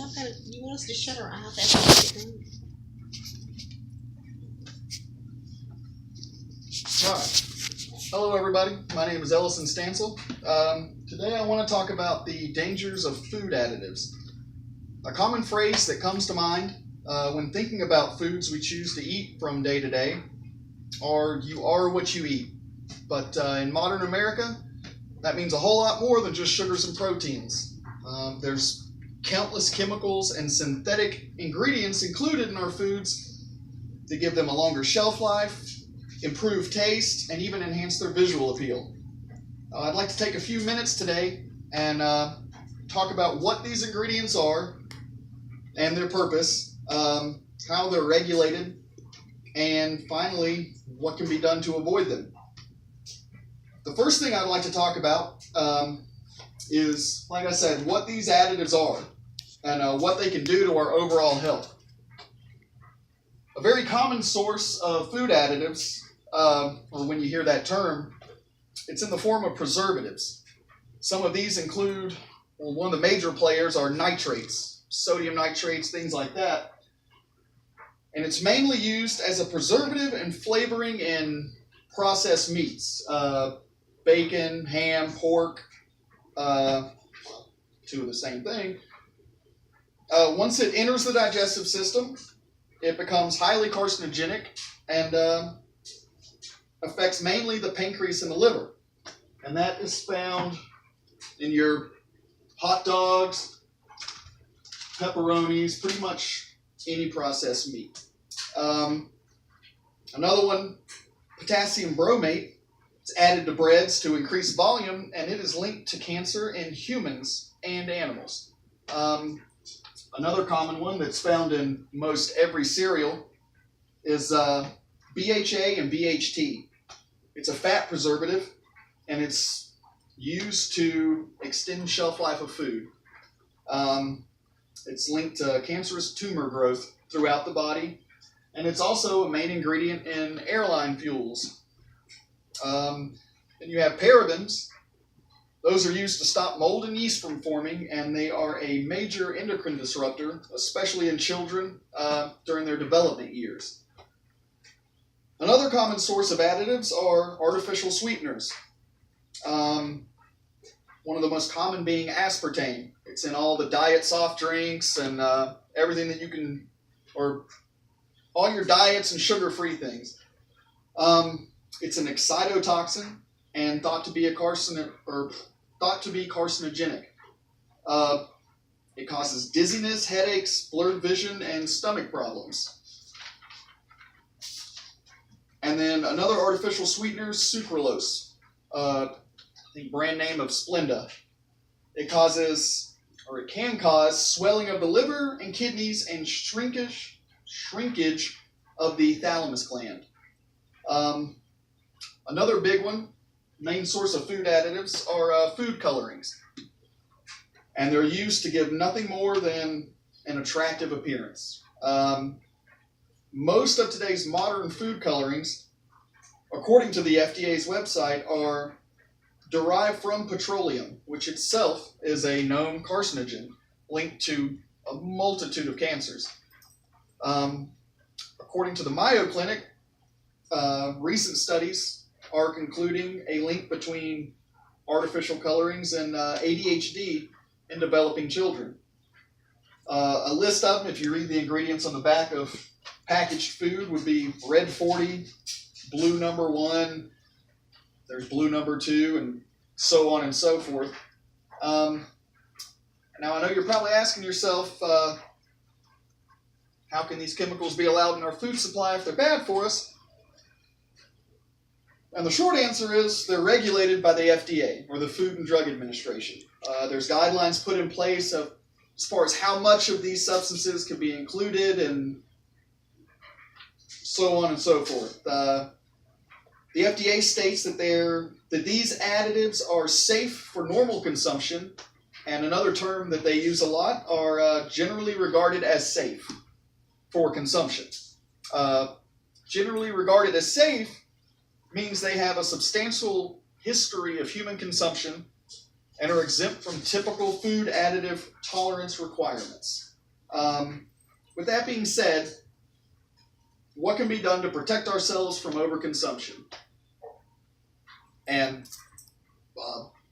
You want us to shut our eyes after we get done? Alright. Hello everybody, my name is Ellison Stansel. Today I want to talk about the dangers of food additives. A common phrase that comes to mind when thinking about foods we choose to eat from day to day are "you are what you eat." But in modern America, that means a whole lot more than just sugars and proteins. There's countless chemicals and synthetic ingredients included in our foods to give them a longer shelf life, improve taste, and even enhance their visual appeal. I'd like to take a few minutes today and talk about what these ingredients are and their purpose, how they're regulated, and finally, what can be done to avoid them. The first thing I'd like to talk about is, like I said, what these additives are and what they can do to our overall health. A very common source of food additives, or when you hear that term, it's in the form of preservatives. Some of these include, well, one of the major players are nitrates, sodium nitrates, things like that. And it's mainly used as a preservative and flavoring in processed meats, bacon, ham, pork, two of the same thing. Once it enters the digestive system, it becomes highly carcinogenic and affects mainly the pancreas and the liver. And that is found in your hot dogs, pepperonis, pretty much any processed meat. Another one, potassium bromate, it's added to breads to increase volume, and it is linked to cancer in humans and animals. Another common one that's found in most every cereal is BHA and BHT. It's a fat preservative, and it's used to extend shelf life of food. It's linked to cancerous tumor growth throughout the body, and it's also a main ingredient in airline fuels. And you have parabens. Those are used to stop mold and yeast from forming, and they are a major endocrine disruptor, especially in children during their development years. Another common source of additives are artificial sweeteners. One of the most common being aspartame. It's in all the diet soft drinks and everything that you can, or all your diets and sugar-free things. It's an excitotoxin and thought to be carcinogenic. It causes dizziness, headaches, blurred vision, and stomach problems. And then another artificial sweetener is sucralose, the brand name of Splenda. It can cause swelling of the liver and kidneys and shrinkage of the thalamus gland. Another big one, main source of food additives, are food colorings. And they're used to give nothing more than an attractive appearance. Most of today's modern food colorings, according to the FDA's website, are derived from petroleum, which itself is a known carcinogen linked to a multitude of cancers. According to the Mayo Clinic, recent studies are concluding a link between artificial colorings and ADHD in developing children. A list of them, if you read the ingredients on the back of packaged food, would be red 40, blue number 1, there's blue number 2, and so on and so forth. Now I know you're probably asking yourself, how can these chemicals be allowed in our food supply if they're bad for us? And the short answer is they're regulated by the FDA, or the Food and Drug Administration. There's guidelines put in place as far as how much of these substances can be included and so on and so forth. The FDA states that these additives are safe for normal consumption, and another term that they use a lot are generally regarded as safe for consumption. Generally regarded as safe means they have a substantial history of human consumption and are exempt from typical food additive tolerance requirements. With that being said, what can be done to protect ourselves from overconsumption? And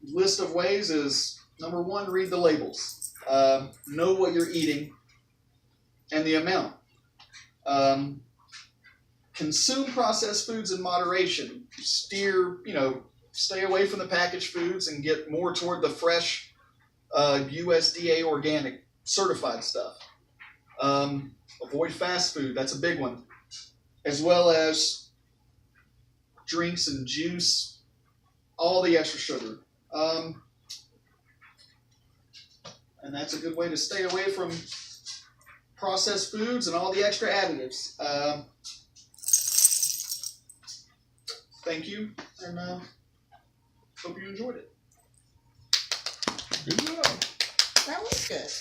list of ways is, number one, read the labels. Know what you're eating and the amount. Consume processed foods in moderation. Stay away from the packaged foods and get more toward the fresh USDA organic certified stuff. Avoid fast food, that's a big one. As well as drinks and juice, all the extra sugar. And that's a good way to stay away from processed foods and all the extra additives. Thank you, and hope you enjoyed it. Good job. That was good.